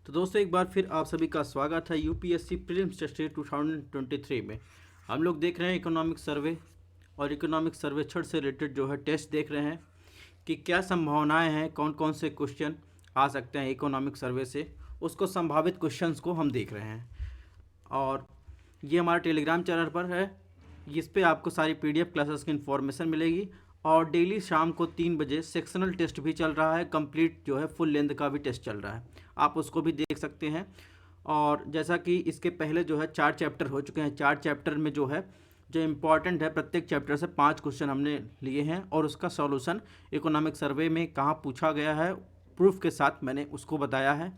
तो दोस्तों एक बार फिर आप सभी का स्वागत है यूपीएससी प्रीलिम्स टेस्ट 2023 में। हम लोग देख रहे हैं इकोनॉमिक सर्वे और इकोनॉमिक सर्वेक्षण से रिलेटेड जो है टेस्ट देख रहे हैं कि क्या संभावनाएं हैं, कौन कौन से क्वेश्चन आ सकते हैं इकोनॉमिक सर्वे से, उसको संभावित क्वेश्चंस को हम देख रहे हैं। और ये हमारा टेलीग्राम चैनल पर है, इस पे आपको सारी पीडीएफ क्लासेस की इन्फॉर्मेशन मिलेगी और डेली शाम को 3 बजे सेक्शनल टेस्ट भी चल रहा है, कंप्लीट जो है फुल लेंथ का भी टेस्ट चल रहा है, आप उसको भी देख सकते हैं। और जैसा कि इसके पहले जो है 4 चैप्टर हो चुके हैं, 4 चैप्टर में जो है जो इम्पॉर्टेंट है प्रत्येक चैप्टर से 5 क्वेश्चन हमने लिए हैं और उसका सॉल्यूशन इकोनॉमिक सर्वे में कहाँ पूछा गया है प्रूफ के साथ मैंने उसको बताया है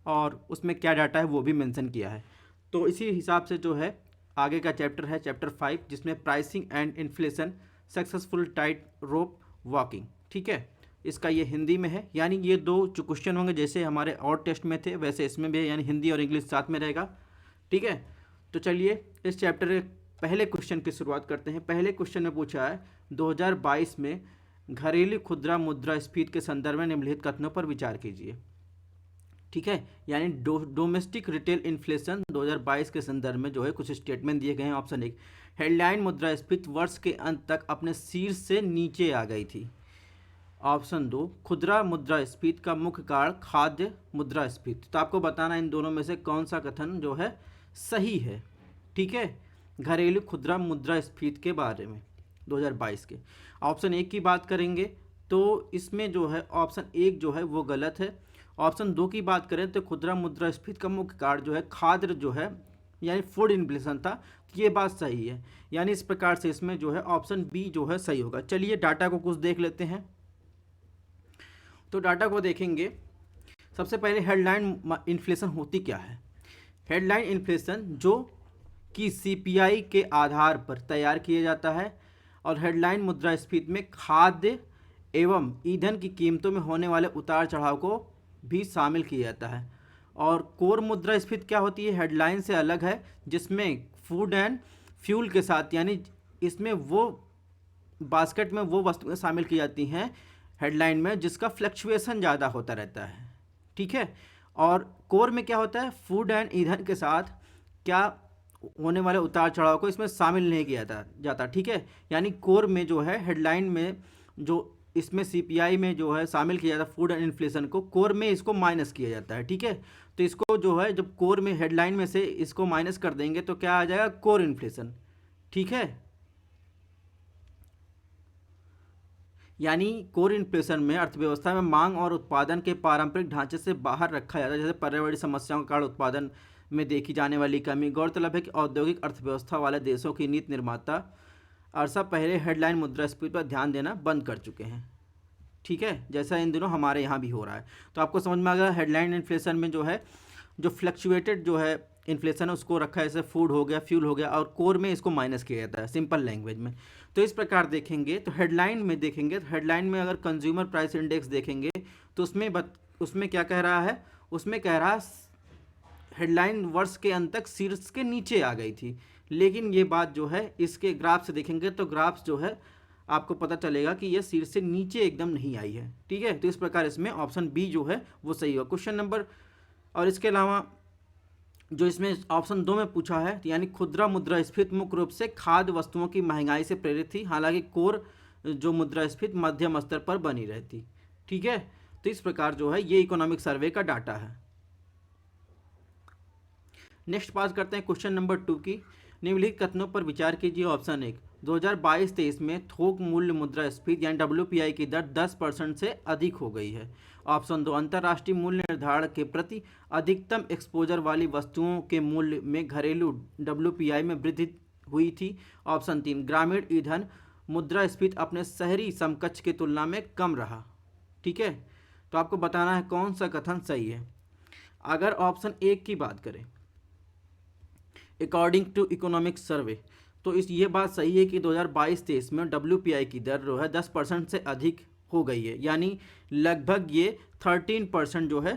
और उसमें क्या डाटा है वो भी मेंशन किया है। तो इसी हिसाब से जो है आगे का चैप्टर है चैप्टर 5, जिसमें pricing and inflation successful tight rope walking. ठीक है, इसका ये हिंदी में है, यानी ये दो जो क्वेश्चन होंगे जैसे हमारे और टेस्ट में थे वैसे इसमें भी है, यानी हिंदी और इंग्लिश साथ में रहेगा। ठीक है, तो चलिए इस चैप्टर के पहले क्वेश्चन की शुरुआत करते हैं। पहले क्वेश्चन में पूछा है 2022 में घरेलू खुदरा मुद्रास्फीति के संदर्भ में निम्नलिखित कथनों पर विचार कीजिए। ठीक है, यानी डोमेस्टिक रिटेल इन्फ्लेशन 2022 के संदर्भ में जो है कुछ स्टेटमेंट दिए गए हैं। ऑप्शन 1, हेडलाइन मुद्रास्फीति वर्ष के अंत तक अपने शीर्ष से नीचे आ गई थी। ऑप्शन 2, खुदरा मुद्रास्फीति का मुख्य कारण खाद्य मुद्रास्फीति। तो आपको बताना इन दोनों में से कौन सा कथन जो है सही है। ठीक है, घरेलू खुदरा मुद्रास्फीति के बारे में 2022 के। ऑप्शन 1 की बात करेंगे तो इसमें जो है ऑप्शन 1 जो है वो गलत है। ऑप्शन 2 की बात करें तो खुदरा मुद्रास्फीति का मुख्य कारण जो है खाद्य जो है यानी फूड इन्फ्लेशन था, तो ये बात सही है। यानी इस प्रकार से इसमें जो है ऑप्शन बी जो है सही होगा। चलिए डाटा को कुछ देख लेते हैं। तो डाटा को देखेंगे, सबसे पहले हेडलाइन इन्फ्लेशन होती क्या है। हेडलाइन इन्फ्लेशन जो कि सीपीआई के आधार पर तैयार किया जाता है और हेडलाइन मुद्रास्फीति में खाद्य एवं ईंधन की कीमतों में होने वाले उतार चढ़ाव को भी शामिल किया जाता है। और कोर मुद्रास्फीति क्या होती है, हेडलाइन से अलग है, जिसमें फूड एंड फ्यूल के साथ यानी इसमें वो बास्केट में वो वस्तुएं शामिल की जाती हैं हेडलाइन में जिसका फ्लक्चुएशन ज़्यादा होता रहता है। ठीक है, और कोर में क्या होता है, फूड एंड ईंधन के साथ क्या होने वाले उतार चढ़ाव को इसमें शामिल नहीं किया जाता। ठीक है, यानी कोर में जो है हेडलाइन में जो इसमें सीपीआई में जो है शामिल किया जाता है फूड एंड इन्फ्लेशन को, कोर में इसको माइनस किया जाता है। ठीक है, तो इसको जो है जब कोर में हेडलाइन में से इसको माइनस कर देंगे तो क्या आ जाएगा, कोर इन्फ्लेशन। ठीक है, यानी कोर इन्फ्लेशन में अर्थव्यवस्था में मांग और उत्पादन के पारंपरिक ढांचे से बाहर रखा जाता है, जैसे पर्यावरणीय समस्याओं के कारण उत्पादन में देखी जाने वाली कमी। गौरतलब है कि औद्योगिक अर्थव्यवस्था वाले देशों की नीति निर्माता अरसा पहले हेडलाइन मुद्रास्फीति पर ध्यान देना बंद कर चुके हैं। ठीक है, जैसा इन दिनों हमारे यहाँ भी हो रहा है। तो आपको समझ में आ गया, हेडलाइन इन्फ्लेशन में जो है जो फ्लक्चुएटेड जो है इन्फ्लेशन है उसको रखा है, जैसे फूड हो गया, फ्यूल हो गया, और कोर में इसको माइनस किया जाता है सिंपल लैंग्वेज में। तो इस प्रकार देखेंगे तो हेडलाइन में देखेंगे तो हेडलाइन में अगर कंज्यूमर प्राइस इंडेक्स देखेंगे तो उसमें क्या कह रहा है, उसमें कह रहा है हेडलाइन वर्ष के अंत तक शीर्ष के नीचे आ गई थी। लेकिन ये बात जो है इसके ग्राफ से देखेंगे तो ग्राफ जो है आपको पता चलेगा कि ये शीर्ष से नीचे एकदम नहीं आई है। ठीक है, तो इस प्रकार इसमें ऑप्शन बी जो है वो सही होगा क्वेश्चन नंबर। और इसके अलावा जो इसमें ऑप्शन 2 में पूछा है, यानी खुदरा मुद्रास्फीति मुख्य रूप से खाद्य वस्तुओं की महंगाई से प्रेरित थी, हालांकि कोर जो मुद्रास्फीति मध्यम स्तर पर बनी रहती। ठीक है, तो इस प्रकार जो है ये इकोनॉमिक सर्वे का डाटा है। नेक्स्ट बात करते हैं क्वेश्चन नंबर 2 की। निम्नलिखित कथनों पर विचार कीजिए। ऑप्शन 1, 2022-23 में थोक मूल्य मुद्रास्फीति यानी डब्ल्यूपीआई की दर 10% से अधिक हो गई है। ऑप्शन 2, अंतर्राष्ट्रीय मूल्य निर्धारण के प्रति अधिकतम एक्सपोजर वाली वस्तुओं के मूल्य में घरेलू डब्ल्यूपीआई में वृद्धि हुई थी। ऑप्शन 3, ग्रामीण ईंधन मुद्रास्फीति अपने शहरी समकक्ष की तुलना में कम रहा। ठीक है, तो आपको बताना है कौन सा कथन सही है। अगर ऑप्शन 1 की बात करें, अकॉर्डिंग टू इकोनॉमिक सर्वे, तो इस ये बात सही है कि 2022-23 में डब्ल्यूपीआई की दर जो है 10% से अधिक हो गई है, यानी लगभग ये 13% जो है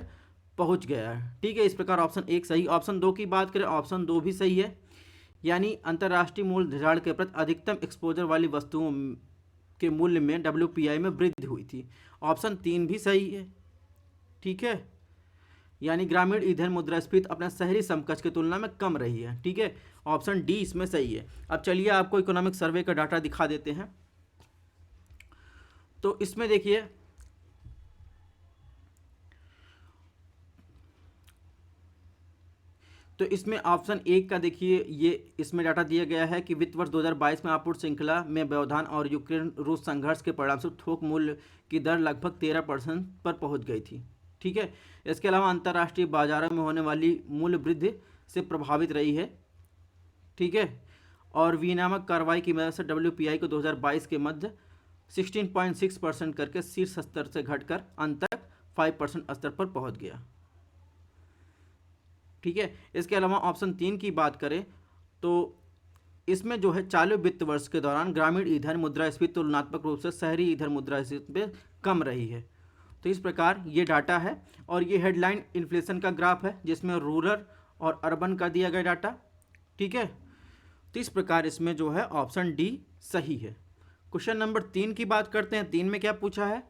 पहुंच गया है। ठीक है, इस प्रकार ऑप्शन 1 सही। ऑप्शन 2 की बात करें, ऑप्शन 2 भी सही है, यानी अंतर्राष्ट्रीय मूल्य निर्धारण के प्रति अधिकतम एक्सपोजर वाली वस्तुओं के मूल्य में डब्ल्यूपीआई में वृद्धि हुई थी। ऑप्शन 3 भी सही है। ठीक है, यानी ग्रामीण ईंधन मुद्रास्फीति अपने शहरी समकक्ष की तुलना में कम रही है। ठीक है, ऑप्शन डी इसमें सही है। अब चलिए आपको इकोनॉमिक सर्वे का डाटा दिखा देते हैं। तो इसमें देखिए तो इसमें ऑप्शन एक का देखिए, ये इसमें डाटा दिया गया है कि वित्त वर्ष 2022 में आपूर्ति श्रृंखला में व्यवधान और यूक्रेन रूस संघर्ष के परिणामस्वरूप थोक मूल्य की दर लगभग 13% पर पहुंच गई थी। ठीक है, इसके अलावा अंतर्राष्ट्रीय बाजारों में होने वाली मूल्य वृद्धि से प्रभावित रही है। ठीक है, और विनियामक कार्रवाई की मदद से WPI को 2022 के मध्य 16.6% करके शीर्ष स्तर से घटकर अंत तक 5% स्तर पर पहुंच गया। ठीक है, इसके अलावा ऑप्शन 3 की बात करें तो इसमें जो है चालू वित्त वर्ष के दौरान ग्रामीण ईंधन मुद्रास्फीति तुलनात्मक रूप से शहरी ईंधन मुद्रास्फीति में कम रही है। तो इस प्रकार ये डाटा है, और ये हेडलाइन इन्फ्लेशन का ग्राफ है जिसमें रूरल और अर्बन का दिया गया डाटा। ठीक है, तो इस प्रकार इसमें जो है ऑप्शन डी सही है। क्वेश्चन नंबर 3 की बात करते हैं। 3 में क्या पूछा है,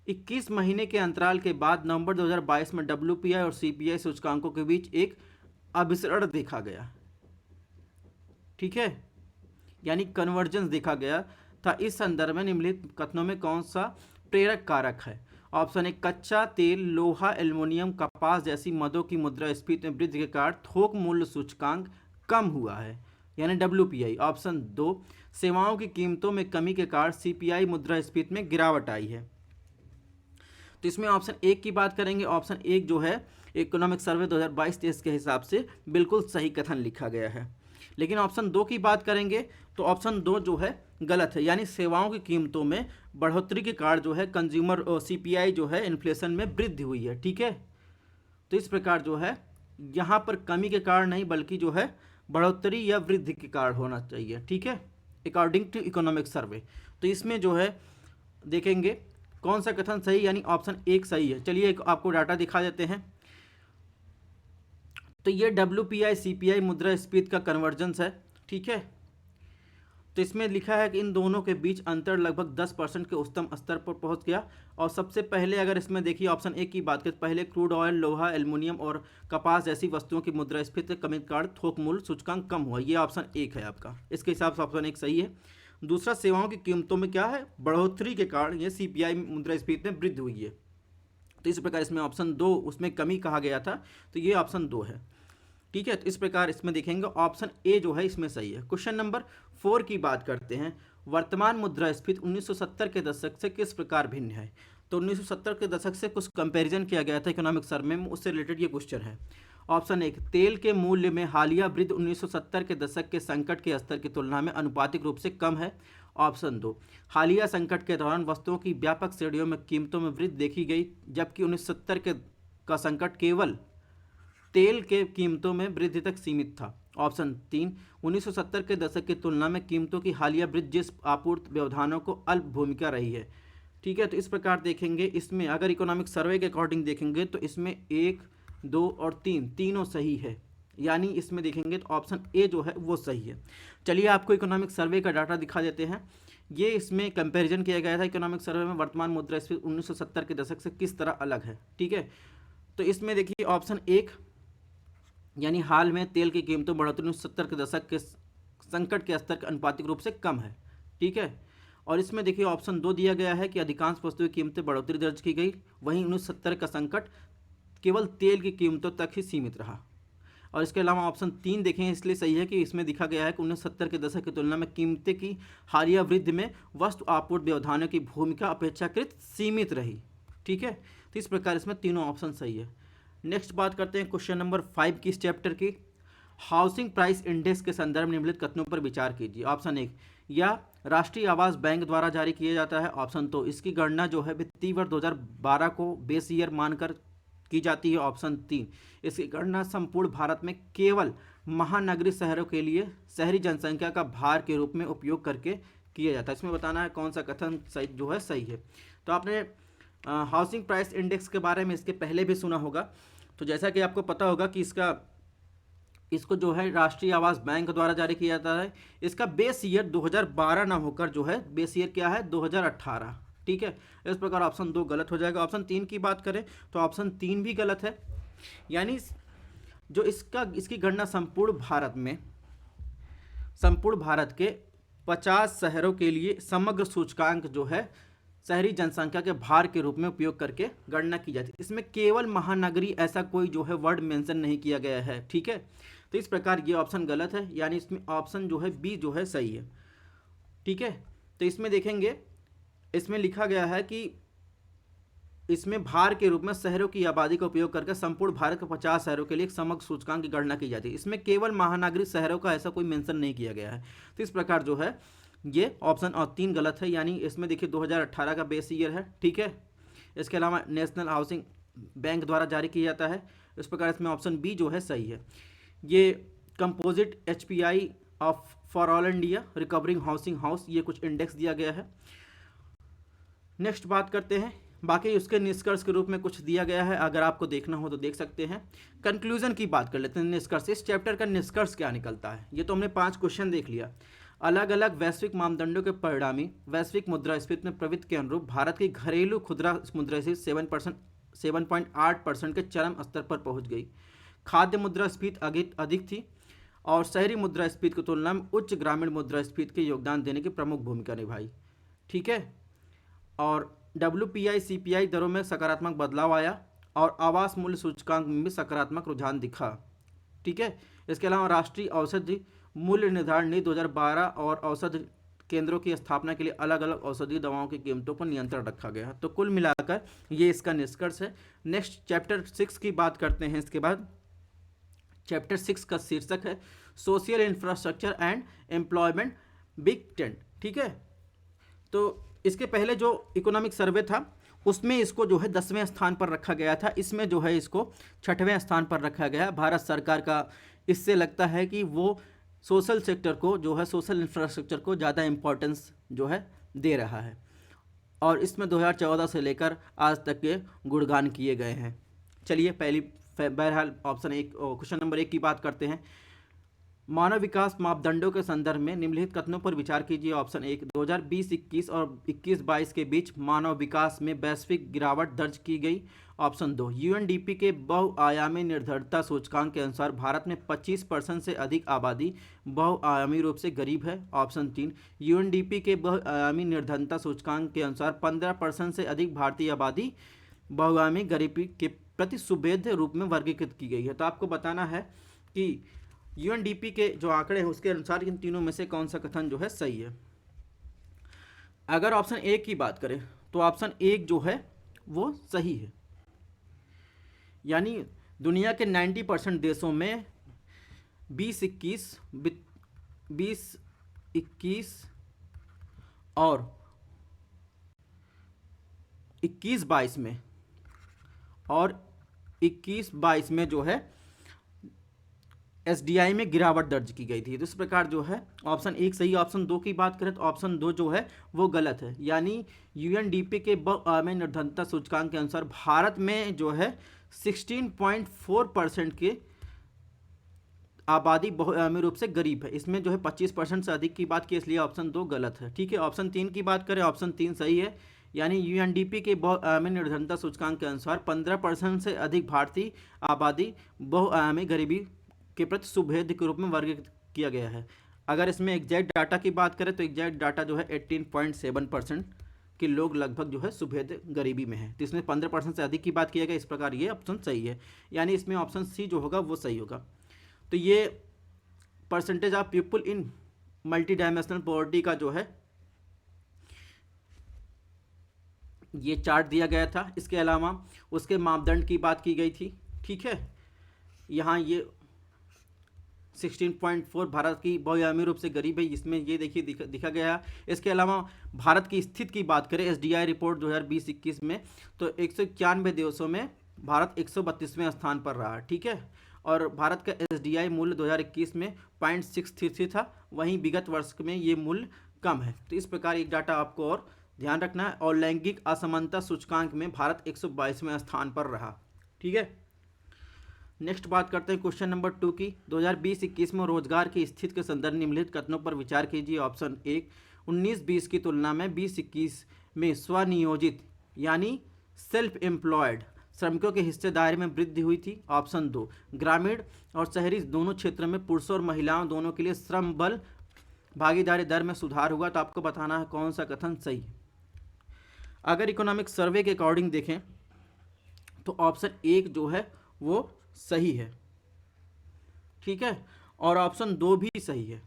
21 महीने के अंतराल के बाद नवंबर 2022 में WPI और CPI सूचकांकों के बीच एक अभिसरण देखा गया। ठीक है, यानी कन्वर्जेंस देखा गया था। इस संदर्भ में निम्नलिखित कथनों में कौन सा प्रेरक कारक है। ऑप्शन ए, कच्चा तेल, लोहा, एल्युमिनियम, कपास जैसी मदों की मुद्रास्फीति में वृद्धि के कारण थोक मूल्य सूचकांक कम हुआ है, यानी WPI। ऑप्शन 2, सेवाओं की कीमतों में कमी के कारण CPI मुद्रास्फीति में गिरावट आई है। तो इसमें ऑप्शन 1 की बात करेंगे। ऑप्शन 1 जो है इकोनॉमिक सर्वे 2022-23 के हिसाब से बिल्कुल सही कथन लिखा गया है। लेकिन ऑप्शन 2 की बात करेंगे तो ऑप्शन 2 जो है गलत है, यानी सेवाओं की कीमतों में बढ़ोतरी के कारण जो है कंज्यूमर CPI जो है इन्फ्लेशन में वृद्धि हुई है। ठीक है, तो इस प्रकार जो है यहाँ पर कमी के कारण नहीं बल्कि जो है बढ़ोतरी या वृद्धि के कारण होना चाहिए। ठीक है, अकॉर्डिंग टू इकोनॉमिक सर्वे। तो इसमें जो है देखेंगे कौन सा कथन सही, यानी ऑप्शन 1 सही है। चलिए आपको डाटा दिखा देते हैं। तो ये WPI CPI मुद्रास्फीति का कन्वर्जेंस है। ठीक है, तो इसमें लिखा है कि इन दोनों के बीच अंतर लगभग 10% के उच्चतम स्तर पर पहुंच गया। और सबसे पहले अगर इसमें देखिए ऑप्शन 1 की बात करें तो पहले क्रूड ऑयल, लोहा, एल्युमिनियम और कपास जैसी वस्तुओं की मुद्रास्फीति कमी के कारण थोक मूल्य सूचकांक कम हुआ। ये ऑप्शन 1 है आपका, इसके हिसाब से ऑप्शन 1 सही है। दूसरा, सेवाओं की कीमतों में क्या है, बढ़ोतरी के कारण ये CPI मुद्रास्फीति में वृद्धि हुई है। तो इस प्रकार इसमें ऑप्शन 2 उसमें कमी कहा गया था, तो ये ऑप्शन 2 है। ठीक है, तो इस प्रकार इसमें देखेंगे ऑप्शन ए जो है इसमें सही है। क्वेश्चन नंबर 4 की बात करते हैं। वर्तमान मुद्रास्फीति 1970 के दशक से किस प्रकार भिन्न है। तो 1970 के दशक से कुछ कंपैरिजन किया गया था इकोनॉमिक सर्वे में, उससे रिलेटेड ये क्वेश्चन है। ऑप्शन 1, तेल के मूल्य में हालिया वृद्धि 1970 के दशक के संकट के स्तर की तुलना में अनुपातिक रूप से कम है। ऑप्शन 2, हालिया संकट के दौरान वस्तुओं की व्यापक श्रेणियों में कीमतों में वृद्धि देखी गई, जबकि 1970 का संकट केवल तेल के कीमतों में वृद्धि तक सीमित था। ऑप्शन 3, 1970 के दशक की तुलना में कीमतों की हालिया वृद्धि जिस आपूर्ति व्यवधानों को अल्प भूमिका रही है। ठीक है, तो इस प्रकार देखेंगे इसमें अगर इकोनॉमिक सर्वे के अकॉर्डिंग देखेंगे तो इसमें 1, 2 और 3 तीनों सही है, यानी इसमें देखेंगे तो ऑप्शन ए जो है वो सही है। चलिए आपको इकोनॉमिक सर्वे का डाटा दिखा देते हैं। ये इसमें कंपैरिजन किया गया था इकोनॉमिक सर्वे में वर्तमान मुद्रास्फीति 1970 के दशक से किस तरह अलग है। ठीक है, तो इसमें देखिए ऑप्शन 1 यानी हाल में तेल की कीमतों बढ़ोतरी 1970 के दशक के संकट के स्तर के अनुपातिक रूप से कम है। ठीक है, और इसमें देखिए ऑप्शन 2 दिया गया है कि अधिकांश वस्तुओं की कीमतें बढ़ोतरी दर्ज की गई, वहीं 1970 का संकट केवल तेल की कीमतों तक ही सीमित रहा। और इसके अलावा ऑप्शन 3 देखें इसलिए सही है कि इसमें दिखा गया है कि 1970 के दशक की तुलना में कीमतें की हालिया वृद्धि में वस्तु आपूर्ति व्यवधानों की भूमिका अपेक्षाकृत सीमित रही। ठीक है, तो इस प्रकार इसमें तीनों ऑप्शन सही है। नेक्स्ट बात करते हैं क्वेश्चन नंबर 5 की इस चैप्टर की। हाउसिंग प्राइस इंडेक्स के संदर्भ निम्नलिखित कथनों पर विचार कीजिए। ऑप्शन 1, या राष्ट्रीय आवास बैंक द्वारा जारी किया जाता है। ऑप्शन 2, इसकी गणना जो है वित्तीय वर्ष 2012 को बेस ईयर मानकर की जाती है। ऑप्शन 3, इसकी गणना संपूर्ण भारत में केवल महानगरीय शहरों के लिए शहरी जनसंख्या का भार के रूप में उपयोग करके किया जाता है। इसमें बताना है कौन सा कथन सही जो है सही है। तो आपने हाउसिंग प्राइस इंडेक्स के बारे में इसके पहले भी सुना होगा। तो जैसा कि आपको पता होगा कि इसको जो है राष्ट्रीय आवास बैंक द्वारा जारी किया जाता है। इसका बेस ईयर 2012 ना होकर जो है बेस ईयर क्या है 2018। ठीक है, इस प्रकार ऑप्शन 2 गलत हो जाएगा। ऑप्शन 3 की बात करें तो ऑप्शन 3 भी गलत है। यानी जो इसकी गणना संपूर्ण भारत के 50 शहरों के लिए समग्र सूचकांक जो है शहरी जनसंख्या के भार के रूप में उपयोग करके गणना की जाती है। इसमें केवल महानगरी ऐसा कोई जो है वर्ड मेंशन नहीं किया गया है, ठीक है। तो इस प्रकार ये ऑप्शन गलत है, यानी इसमें ऑप्शन जो है बी जो है सही है, ठीक है। तो इसमें देखेंगे, इसमें लिखा गया है कि इसमें भार के रूप में शहरों की आबादी का उपयोग करके संपूर्ण भारत के 50 शहरों के लिए एक समग्र सूचकांक की गणना की जाती है। इसमें केवल महानगरीय शहरों का ऐसा कोई मेंशन नहीं किया गया है। तो इस प्रकार जो है ये ऑप्शन और 3 गलत है, यानी इसमें देखिए 2018 का बेस ईयर है, ठीक है। इसके अलावा नेशनल हाउसिंग बैंक द्वारा जारी किया जाता है। इस प्रकार इसमें ऑप्शन बी जो है सही है। ये composite HPI of for all India recovering housing house, ये कुछ इंडेक्स दिया गया है। नेक्स्ट बात करते हैं, बाकी उसके निष्कर्ष के रूप में कुछ दिया गया है, अगर आपको देखना हो तो देख सकते हैं। कंक्लूजन की बात कर लेते हैं, निष्कर्ष, इस चैप्टर का निष्कर्ष क्या निकलता है। ये तो हमने 5 क्वेश्चन देख लिया। अलग अलग वैश्विक मापदंडों के परिणामी वैश्विक मुद्रास्फीति में प्रवृत्ति के अनुरूप भारत की घरेलू खुदरा मुद्रास्फीति 7.8% के चरम स्तर पर पहुंच गई। खाद्य मुद्रास्फीति अधिक थी और शहरी मुद्रास्फीति की तुलना में उच्च ग्रामीण मुद्रास्फीति के योगदान देने की प्रमुख भूमिका निभाई, ठीक है। और WPI CPI दरों में सकारात्मक बदलाव आया और आवास मूल्य सूचकांक में भी सकारात्मक रुझान दिखा, ठीक है। इसके अलावा राष्ट्रीय औषधि मूल्य निर्धारण नीति 2012 और औषधि केंद्रों की स्थापना के लिए अलग अलग औषधीय दवाओं की कीमतों पर नियंत्रण रखा गया। तो कुल मिलाकर ये इसका निष्कर्ष है। नेक्स्ट चैप्टर 6 की बात करते हैं। इसके बाद चैप्टर 6 का शीर्षक है social infrastructure and employment big 10, ठीक है। तो इसके पहले जो इकोनॉमिक सर्वे था उसमें इसको जो है 10वें स्थान पर रखा गया था, इसमें जो है इसको 6वें स्थान पर रखा गया। भारत सरकार का इससे लगता है कि वो सोशल सेक्टर को जो है, सोशल इंफ्रास्ट्रक्चर को ज़्यादा इम्पोर्टेंस जो है दे रहा है, और इसमें 2014 से लेकर आज तक के गुणगान किए गए हैं। चलिए बहरहाल ऑप्शन 1 क्वेश्चन नंबर 1 की बात करते हैं। मानव विकास मापदंडों के संदर्भ में निम्नलिखित कथनों पर विचार कीजिए। ऑप्शन 1, 2020-21 और 21-22 के बीच मानव विकास में वैश्विक गिरावट दर्ज की गई। ऑप्शन 2, UNDP के बहुआयामी निर्धनता सूचकांक के अनुसार भारत में 25% से अधिक आबादी बहुआयामी रूप से गरीब है। ऑप्शन 3, UNDP के बहुआयामी निर्धनता सूचकांक के अनुसार 15% से अधिक भारतीय आबादी बहुआयामी गरीबी के प्रति सुभेद्य रूप में वर्गीकृत की गई है। तो आपको बताना है कि UNDP के जो आंकड़े हैं उसके अनुसार इन तीनों में से कौन सा कथन जो है सही है। अगर ऑप्शन 1 की बात करें तो ऑप्शन 1 जो है वो सही है, यानी दुनिया के 90% देशों में 2021 और 21-22 में और 21-22 में जो है SDI में गिरावट दर्ज की गई थी। तो इस प्रकार जो है ऑप्शन 1 सही। ऑप्शन 2 की बात करें तो ऑप्शन 2 जो है वो गलत है, यानी UNDP के बहुआयामी निर्धनता सूचकांक के अनुसार भारत में जो है 16.4% के आबादी बहुआयामी रूप से गरीब है। इसमें जो है 25% से अधिक की बात की, इसलिए ऑप्शन 2 गलत है, ठीक है। ऑप्शन 3 की बात करें, ऑप्शन 3 सही है, यानी UNDP के बहुआयामी निर्धनता सूचकांक के अनुसार 15% से अधिक भारतीय आबादी बहुआयामी गरीबी के प्रति सुभेद्य के रूप में वर्गीकृत किया गया है। अगर इसमें एग्जैक्ट डाटा की बात करें तो एग्जैक्ट डाटा जो है 18.7% के लोग लगभग जो है सुभेद्य गरीबी में है। तो इसमें 15% से अधिक की बात किया गया, इस प्रकार ये ऑप्शन सही है, यानी इसमें ऑप्शन सी जो होगा वो सही होगा। तो ये percentage of people in multi dimensional poverty का जो है ये चार्ट दिया गया था। इसके अलावा उसके मापदंड की बात की गई थी, ठीक है। यहाँ ये 16.4 भारत की बहुआयामी रूप से गरीब है, इसमें ये देखिए दिखा गया है। इसके अलावा भारत की स्थिति की बात करें SDI रिपोर्ट 2020-21 में तो 191 देशों में भारत 132वें स्थान पर रहा, ठीक है। और भारत का SDI मूल्य 2021 में 0.633 था, वहीं विगत वर्ष में ये मूल्य कम है। तो इस प्रकार एक डाटा आपको और ध्यान रखना है। और लैंगिक असमानता सूचकांक में भारत 122वें स्थान पर रहा, ठीक है। नेक्स्ट बात करते हैं क्वेश्चन नंबर 2 की। 2020-21 में रोजगार की स्थिति के संदर्भ निम्नलिखित कथनों पर विचार कीजिए। ऑप्शन 1, 19-20 की तुलना में 20-21 में स्वनियोजित यानी सेल्फ एम्प्लॉयड श्रमिकों के हिस्सेदारी में वृद्धि हुई थी। ऑप्शन 2, ग्रामीण और शहरी दोनों क्षेत्रों में पुरुषों और महिलाओं दोनों के लिए श्रम बल भागीदारी दर में सुधार हुआ। तो आपको बताना है कौन सा कथन सही है। अगर इकोनॉमिक सर्वे के अकॉर्डिंग देखें तो ऑप्शन 1 जो है वो सही है, ठीक है, और ऑप्शन 2 भी सही है,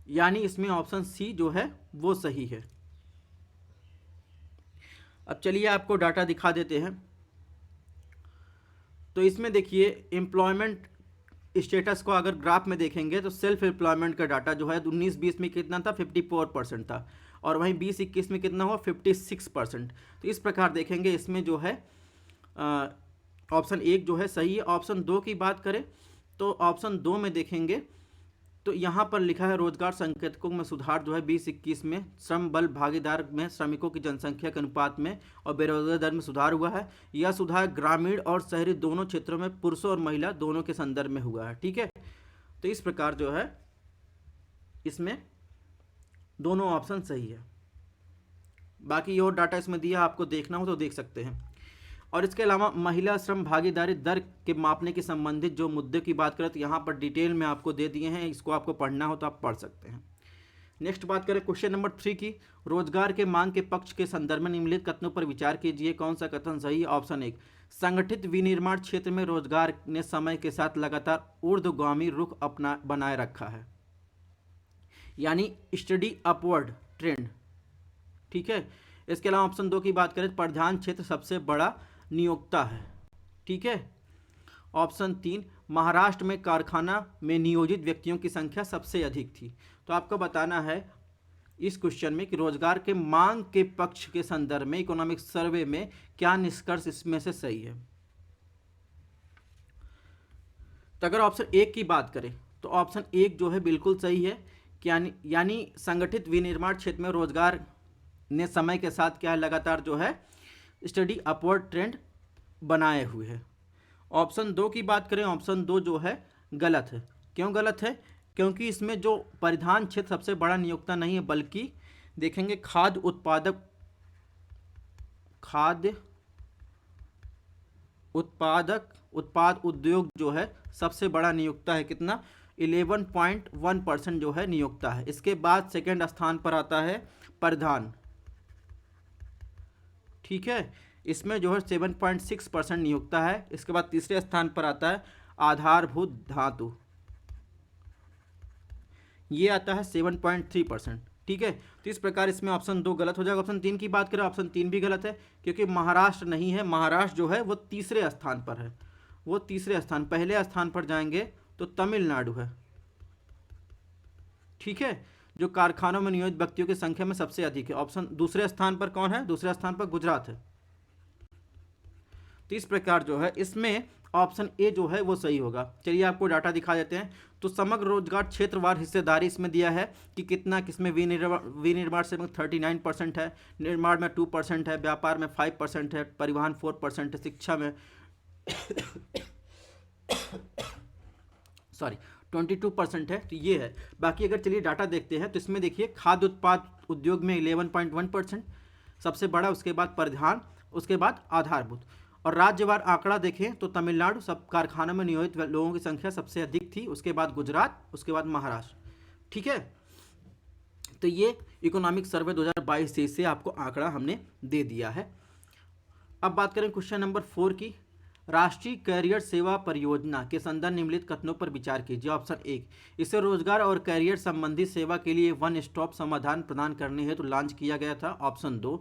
यानी इसमें ऑप्शन सी जो है वो सही है। अब चलिए आपको डाटा दिखा देते हैं। तो इसमें देखिए एम्प्लॉयमेंट स्टेटस को अगर ग्राफ में देखेंगे तो सेल्फ एम्प्लॉयमेंट का डाटा जो है 19-20 में कितना था, 54% था, और वहीं 20-21 में कितना हुआ, 56%। तो इस प्रकार देखेंगे इसमें जो है ऑप्शन 1 जो है सही है। ऑप्शन 2 की बात करें तो ऑप्शन 2 में देखेंगे तो यहाँ पर लिखा है रोजगार संकेतकों में सुधार जो है 20-21 में श्रम बल भागीदार में श्रमिकों की जनसंख्या के अनुपात में और बेरोजगारी दर में सुधार हुआ है। यह सुधार ग्रामीण और शहरी दोनों क्षेत्रों में पुरुषों और महिला दोनों के संदर्भ में हुआ है, ठीक है। तो इस प्रकार जो है इसमें दोनों ऑप्शन सही है। बाकी और डाटा इसमें दिया, आपको देखना हो तो देख सकते हैं। और इसके अलावा महिला श्रम भागीदारी दर के मापने के संबंधित जो मुद्दे की बात करें तो यहाँ पर डिटेल में आपको दे दिए हैं, इसको आपको पढ़ना हो तो आप पढ़ सकते हैं। नेक्स्ट बात करें क्वेश्चन नंबर 3 की, रोजगार के मांग के पक्ष के संदर्भ में निम्नलिखित कथनों पर विचार कीजिए, कौन सा कथन सही है। ऑप्शन 1, संगठित विनिर्माण क्षेत्र में रोजगार ने समय के साथ लगातार ऊर्ध्वगामी रुख अपना बनाए रखा है, यानी स्टडी अपवर्ड ट्रेंड, ठीक है। इसके अलावा ऑप्शन 2 की बात करें तो परिधान क्षेत्र सबसे बड़ा नियोक्ता है, ठीक है। ऑप्शन 3, महाराष्ट्र में कारखाना में नियोजित व्यक्तियों की संख्या सबसे अधिक थी। तो आपको बताना है इस क्वेश्चन में कि रोजगार के मांग के पक्ष के संदर्भ में इकोनॉमिक सर्वे में क्या निष्कर्ष इसमें से सही है। तो अगर ऑप्शन 1 की बात करें तो ऑप्शन 1 जो है बिल्कुल सही है, यानी संगठित विनिर्माण क्षेत्र में रोजगार ने समय के साथ क्या है, लगातार जो है स्टडी अपवर्ड ट्रेंड बनाए हुए है। ऑप्शन 2 की बात करें, ऑप्शन 2 जो है गलत है। क्यों गलत है? क्योंकि इसमें जो परिधान क्षेत्र सबसे बड़ा नियोक्ता नहीं है, बल्कि देखेंगे खाद्य उत्पाद उद्योग जो है सबसे बड़ा नियोक्ता है, कितना 11.1% जो है नियोक्ता है। इसके बाद सेकंड स्थान पर आता है परिधान, ठीक है, इसमें जो है 7.6% नियोक्ता है। इसके बाद तीसरे स्थान पर आता है आधारभूत धातु, ये आता है 7.3%, ठीक है। तो इस प्रकार इसमें ऑप्शन 2 गलत हो जाएगा। ऑप्शन 3 की बात करें, ऑप्शन 3 भी गलत है, क्योंकि महाराष्ट्र नहीं है, महाराष्ट्र जो है वो तीसरे स्थान पर है, वो तीसरे स्थान, पहले स्थान पर जाएंगे तो तमिलनाडु है, ठीक है, जो कारखानों में नियोजित व्यक्तियों की संख्या में सबसे अधिक है। ऑप्शन दूसरे स्थान पर कौन है? दूसरे स्थान पर गुजरात है। तो इस प्रकार जो है इसमें ऑप्शन ए जो है वो सही होगा। चलिए आपको डाटा दिखा देते हैं। तो समग्र रोजगार क्षेत्रवार हिस्सेदारी इसमें दिया है कि कितना, किसमें विनिर्माण से 39% है, निर्माण में 2% है, व्यापार में 5% है, परिवहन 4% है, शिक्षा में 22% है। तो ये है। बाकी अगर चलिए डाटा देखते हैं तो इसमें देखिए खाद्य उत्पाद उद्योग में 11.1% सबसे बड़ा, उसके बाद परिधान, उसके बाद आधारभूत। और राज्यवार आंकड़ा देखें तो तमिलनाडु सब कारखानों में नियोजित लोगों की संख्या सबसे अधिक थी, उसके बाद गुजरात, उसके बाद महाराष्ट्र, ठीक है। तो ये इकोनॉमिक सर्वे 2022 से आपको आंकड़ा हमने दे दिया है। अब बात करें क्वेश्चन नंबर 4 की, राष्ट्रीय कैरियर सेवा परियोजना के संदर्भ निम्नलिखित कथनों पर विचार कीजिए। ऑप्शन 1, इसे रोजगार और कैरियर संबंधी सेवा के लिए वन स्टॉप समाधान प्रदान करने हेतु लॉन्च किया गया था। ऑप्शन 2,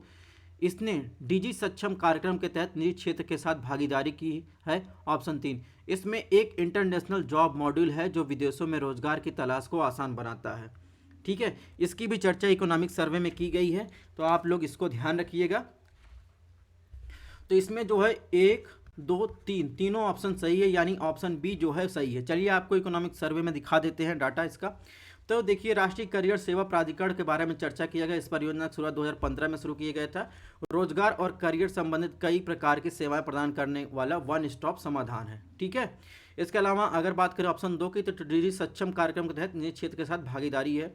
इसने डिजी सक्षम कार्यक्रम के तहत निजी क्षेत्र के साथ भागीदारी की है। ऑप्शन 3, इसमें एक इंटरनेशनल जॉब मॉड्यूल है जो विदेशों में रोजगार की तलाश को आसान बनाता है, ठीक है। इसकी भी चर्चा इकोनॉमिक सर्वे में की गई है, तो आप लोग इसको ध्यान रखिएगा। तो इसमें जो है 1, 2, 3 तीनों ऑप्शन सही है, यानी ऑप्शन बी जो है सही है। चलिए आपको इकोनॉमिक सर्वे में दिखा देते हैं डाटा इसका। तो देखिए राष्ट्रीय करियर सेवा प्राधिकरण के बारे में चर्चा किया गया। इस परियोजना की शुरुआत 2015 में शुरू किया गया था। रोजगार और करियर संबंधित कई प्रकार की सेवाएं प्रदान करने वाला वन स्टॉप समाधान है, ठीक है। इसके अलावा अगर बात करें ऑप्शन 2 की, तो डिजी सक्षम कार्यक्रम के तहत निजी क्षेत्र के साथ भागीदारी है,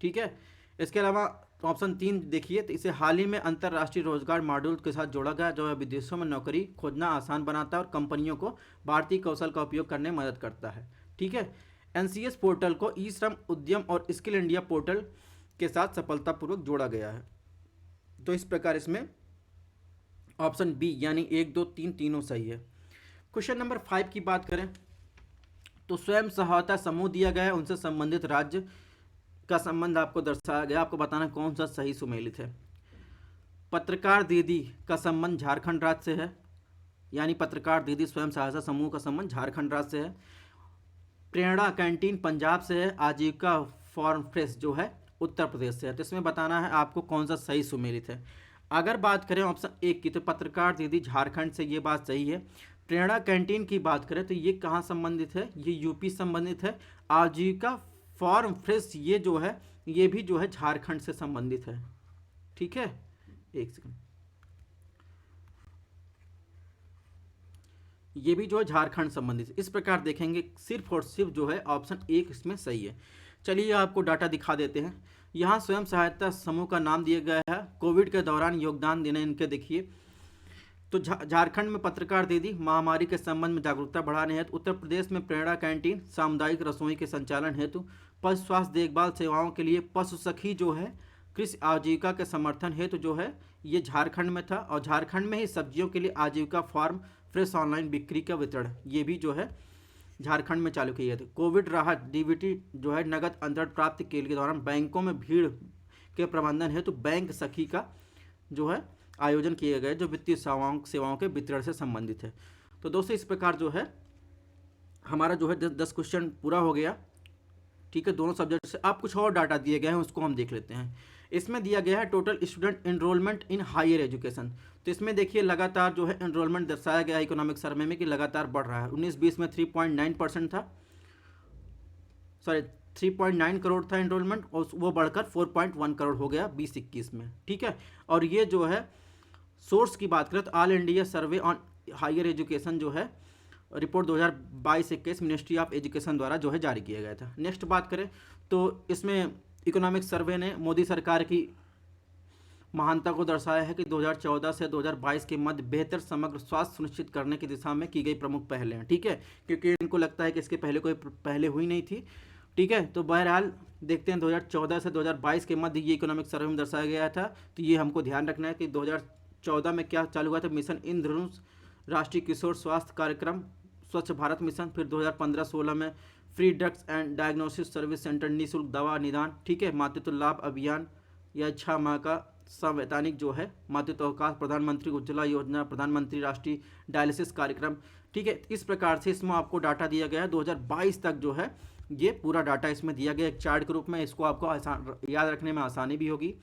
ठीक है। इसके अलावा तो ऑप्शन 3 देखिए, तो इसे हाल ही में अंतर्राष्ट्रीय रोजगार मॉड्यूल के साथ जोड़ा गया, जो है विदेशों में नौकरी खोजना आसान बनाता है और कंपनियों को भारतीय कौशल का उपयोग करने में मदद करता है। ठीक है। एनसीएस पोर्टल को ई श्रम उद्यम और स्किल इंडिया पोर्टल के साथ सफलतापूर्वक जोड़ा गया है। तो इस प्रकार इसमें ऑप्शन बी यानी 1, 2, 3 तीनों सही है। क्वेश्चन नंबर 5 की बात करें तो स्वयं सहायता समूह दिया गया है, उनसे संबंधित राज्य का संबंध आपको दर्शाया गया, आपको बताना कौन सा सही सुमेलित है। पत्रकार दीदी का संबंध झारखंड राज्य से है, यानी पत्रकार दीदी स्वयं सहायता समूह का संबंध झारखंड राज्य से है। प्रेरणा कैंटीन पंजाब से है, आजीविका फॉर्म फ्रेश जो है उत्तर प्रदेश से है। तो इसमें बताना है आपको कौन सा सही सुमेलित है। अगर बात करें ऑप्शन 1 की, तो पत्रकार दीदी झारखंड से, ये बात सही है। प्रेरणा कैंटीन की बात करें तो ये कहाँ संबंधित है, ये यूपी संबंधित है। आजीविका फॉर्म फ्रेश ये जो है, ये भी जो है झारखंड से संबंधित है। ठीक है, एक सेकंड, ये भी जो है झारखंड संबंधित है। इस प्रकार देखेंगे सिर्फ और सिर्फ जो है ऑप्शन 1 इसमें सही है। चलिए आपको डाटा दिखा देते हैं। यहाँ स्वयं सहायता समूह का नाम दिया गया है, कोविड के दौरान योगदान देने इनके देखिए। तो झारखंड में पत्रकार दीदी महामारी के संबंध में जागरूकता बढ़ाने हेतु, उत्तर प्रदेश में प्रेरणा कैंटीन सामुदायिक रसोई के संचालन हेतु, पशु स्वास्थ्य देखभाल सेवाओं के लिए पशु सखी जो है कृषि आजीविका के समर्थन हेतु जो है ये झारखंड में था। और झारखंड में ही सब्जियों के लिए आजीविका फार्म फ्रेश ऑनलाइन बिक्री का वितरण ये भी जो है झारखंड में चालू किए थे। कोविड राहत डीबीटी जो है नगद अंतरण प्राप्ति के लिए दौरान बैंकों में भीड़ के प्रबंधन हेतु बैंक सखी का जो है आयोजन किए गए, जो वित्तीय सेवाओं के वितरण से संबंधित है। तो दोस्तों इस प्रकार जो है हमारा जो है 10 क्वेश्चन पूरा हो गया। ठीक है, दोनों सब्जेक्ट से। अब कुछ और डाटा दिए गए हैं, उसको हम देख लेते हैं। इसमें दिया गया है total student enrolment in higher education. तो इसमें देखिए लगातार जो है एनरोलमेंट दर्शाया गया है इकोनॉमिक सर्वे में कि लगातार बढ़ रहा है। 19-20 में 3.9% था, सॉरी 3.9 करोड़ था एनरोलमेंट, और वो बढ़कर 4.1 करोड़ हो गया 20-21 में। ठीक है, और ये जो है सोर्स की बात करें तो all India survey on higher education जो है रिपोर्ट 2022-21 मिनिस्ट्री ऑफ एजुकेशन द्वारा जो है जारी किया गया था। नेक्स्ट बात करें तो इसमें इकोनॉमिक सर्वे ने मोदी सरकार की महानता को दर्शाया है कि 2014 से 2022 के मध्य बेहतर समग्र स्वास्थ्य सुनिश्चित करने की दिशा में की गई प्रमुख पहलें हैं। ठीक है, क्योंकि इनको लगता है कि इसके पहले कोई पहले हुई नहीं थी। ठीक है, तो बहरहाल देखते हैं 2014 से 2022 के मध्य ये इकोनॉमिक सर्वे में दर्शाया गया था। तो ये हमको ध्यान रखना है कि 2014 में क्या चालू हुआ था, मिशन इंद्रधनुष, राष्ट्रीय किशोर स्वास्थ्य कार्यक्रम, स्वच्छ भारत मिशन। फिर 2015-16 में free drugs and diagnosis service centre, निःशुल्क दवा निदान। ठीक है, मातृत्व लाभ अभियान या 6 माह का संवैधानिक जो है मातृत्व अवकाश, प्रधानमंत्री उज्ज्वला योजना, प्रधानमंत्री राष्ट्रीय डायलिसिस कार्यक्रम। ठीक है, इस प्रकार से इसमें आपको डाटा दिया गया है 2022 तक जो है ये पूरा डाटा इसमें दिया गया एक चार्ट के रूप में। इसको आपको आसान याद रखने में आसानी भी होगी।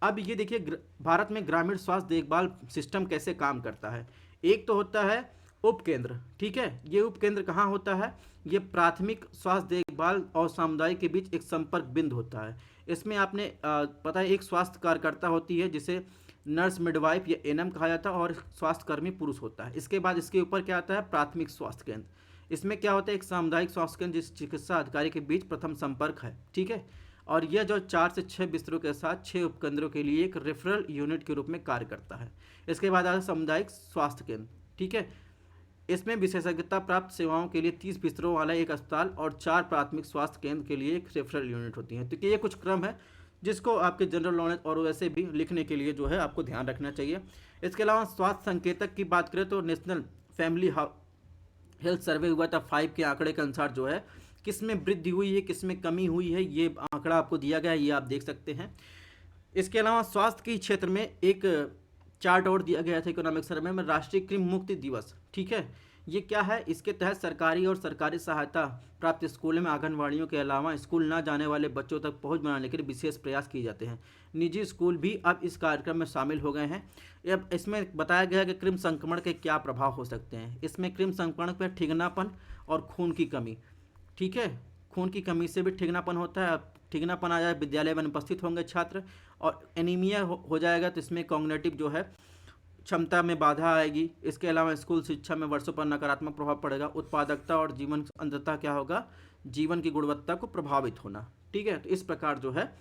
अब ये देखिए भारत में ग्रामीण स्वास्थ्य देखभाल सिस्टम कैसे काम करता है। एक तो होता है उपकेंद्र। ठीक है, ये उपकेंद्र कहाँ होता है, ये प्राथमिक स्वास्थ्य देखभाल और सामुदायिक के बीच एक संपर्क बिंदु होता है। इसमें आपने पता है एक स्वास्थ्य कार्यकर्ता होती है जिसे नर्स, मिडवाइफ या एनएम कहा जाता है, और स्वास्थ्यकर्मी पुरुष होता है। इसके बाद इसके ऊपर क्या आता है, प्राथमिक स्वास्थ्य केंद्र। इसमें क्या होता है, एक सामुदायिक स्वास्थ्य केंद्र जिस चिकित्सा अधिकारी के बीच प्रथम संपर्क है। ठीक है, और यह जो 4 से 6 बिस्तरों के साथ 6 उपकेंद्रों के लिए एक रेफरल यूनिट के रूप में कार्य करता है। इसके बाद आता है सामुदायिक स्वास्थ्य केंद्र। ठीक है, इसमें विशेषज्ञता प्राप्त सेवाओं के लिए 30 बिस्तरों वाला एक अस्पताल और 4 प्राथमिक स्वास्थ्य केंद्र के लिए एक रेफरल यूनिट होती है। तो ये कुछ क्रम है जिसको आपके जनरल नॉलेज और वैसे भी लिखने के लिए जो है आपको ध्यान रखना चाहिए। इसके अलावा स्वास्थ्य संकेतक की बात करें तो नेशनल फैमिली हेल्थ सर्वे हुआ था 5 के आंकड़े के अनुसार जो है किस में वृद्धि हुई है, किस में कमी हुई है, ये आंकड़ा आपको दिया गया है, ये आप देख सकते हैं। इसके अलावा स्वास्थ्य के क्षेत्र में एक चार्ट और दिया गया था इकोनॉमिक सर्वे में, राष्ट्रीय कृमि मुक्ति दिवस। ठीक है, ये क्या है, इसके तहत सरकारी और सरकारी सहायता प्राप्त स्कूलों में आंगनवाड़ियों के अलावा स्कूल ना जाने वाले बच्चों तक पहुंच बनाने के लिए विशेष प्रयास किए जाते हैं। निजी स्कूल भी अब इस कार्यक्रम में शामिल हो गए हैं। अब इसमें बताया गया है कि कृमि संक्रमण के क्या प्रभाव हो सकते हैं। इसमें कृमि संक्रमण पर ठिगनापन और खून की कमी। ठीक है, खून की कमी से भी ठिगनापन होता है। अब ठिगनापन आ जाए, विद्यालय में अनुपस्थित होंगे छात्र, और एनीमिया हो जाएगा तो इसमें कॉग्निटिव जो है क्षमता में बाधा आएगी। इसके अलावा स्कूल शिक्षा में वर्षों पर नकारात्मक प्रभाव पड़ेगा। उत्पादकता और जीवन अंततः क्या होगा, जीवन की गुणवत्ता को प्रभावित होना। ठीक है, तो इस प्रकार जो है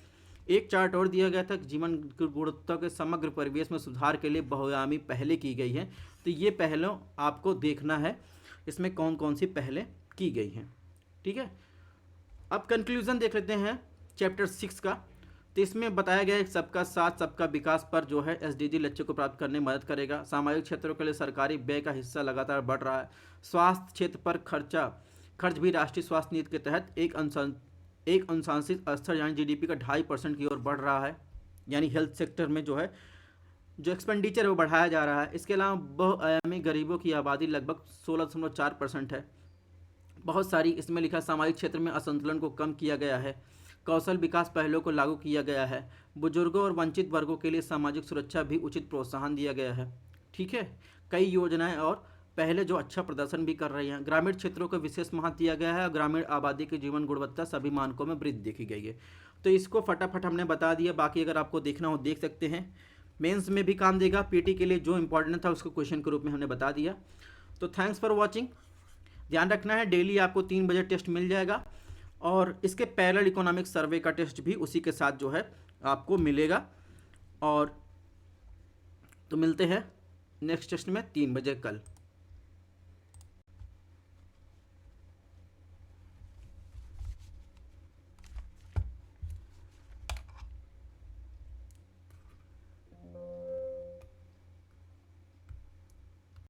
एक चार्ट और दिया गया था कि जीवन की गुणवत्ता के समग्र परिवेश में सुधार के लिए बहुआयामी पहलें की गई हैं। तो ये पहलों आपको देखना है इसमें कौन कौन सी पहलें की गई हैं। ठीक है, अब कंक्लूजन देख लेते हैं चैप्टर 6 का। तो इसमें बताया गया है सबका साथ सबका विकास पर जो है एसडीजी लक्ष्य को प्राप्त करने में मदद करेगा। सामाजिक क्षेत्रों के लिए सरकारी व्यय का हिस्सा लगातार बढ़ रहा है। स्वास्थ्य क्षेत्र पर खर्च भी राष्ट्रीय स्वास्थ्य नीति के तहत एक अनुशंसित स्तर यानी जीडीपी का 2.5% की ओर बढ़ रहा है। यानी हेल्थ सेक्टर में जो है जो एक्सपेंडिचर है वो बढ़ाया जा रहा है। इसके अलावा बहुआयामी गरीबों की आबादी लगभग 16.4% है। बहुत सारी इसमें लिखा सामाजिक क्षेत्र में असंतुलन को कम किया गया है। कौशल विकास पहलों को लागू किया गया है। बुजुर्गों और वंचित वर्गों के लिए सामाजिक सुरक्षा भी उचित प्रोत्साहन दिया गया है। ठीक है, कई योजनाएं और पहले जो अच्छा प्रदर्शन भी कर रही हैं। ग्रामीण क्षेत्रों को विशेष महत्व दिया गया है और ग्रामीण आबादी की जीवन गुणवत्ता सभी मानकों में वृद्धि देखी गई है। तो इसको फटाफट हमने बता दिया, बाकी अगर आपको देखना हो देख सकते हैं। मेंस में भी काम देगा, पीटी के लिए जो इंपॉर्टेंट था उसको क्वेश्चन के रूप में हमने बता दिया। तो थैंक्स फॉर वॉचिंग। ध्यान रखना है डेली आपको 3 बजे टेस्ट मिल जाएगा और इसके पैरेलल इकोनॉमिक सर्वे का टेस्ट भी उसी के साथ जो है आपको मिलेगा। और तो मिलते हैं नेक्स्ट टेस्ट में 3 बजे कल।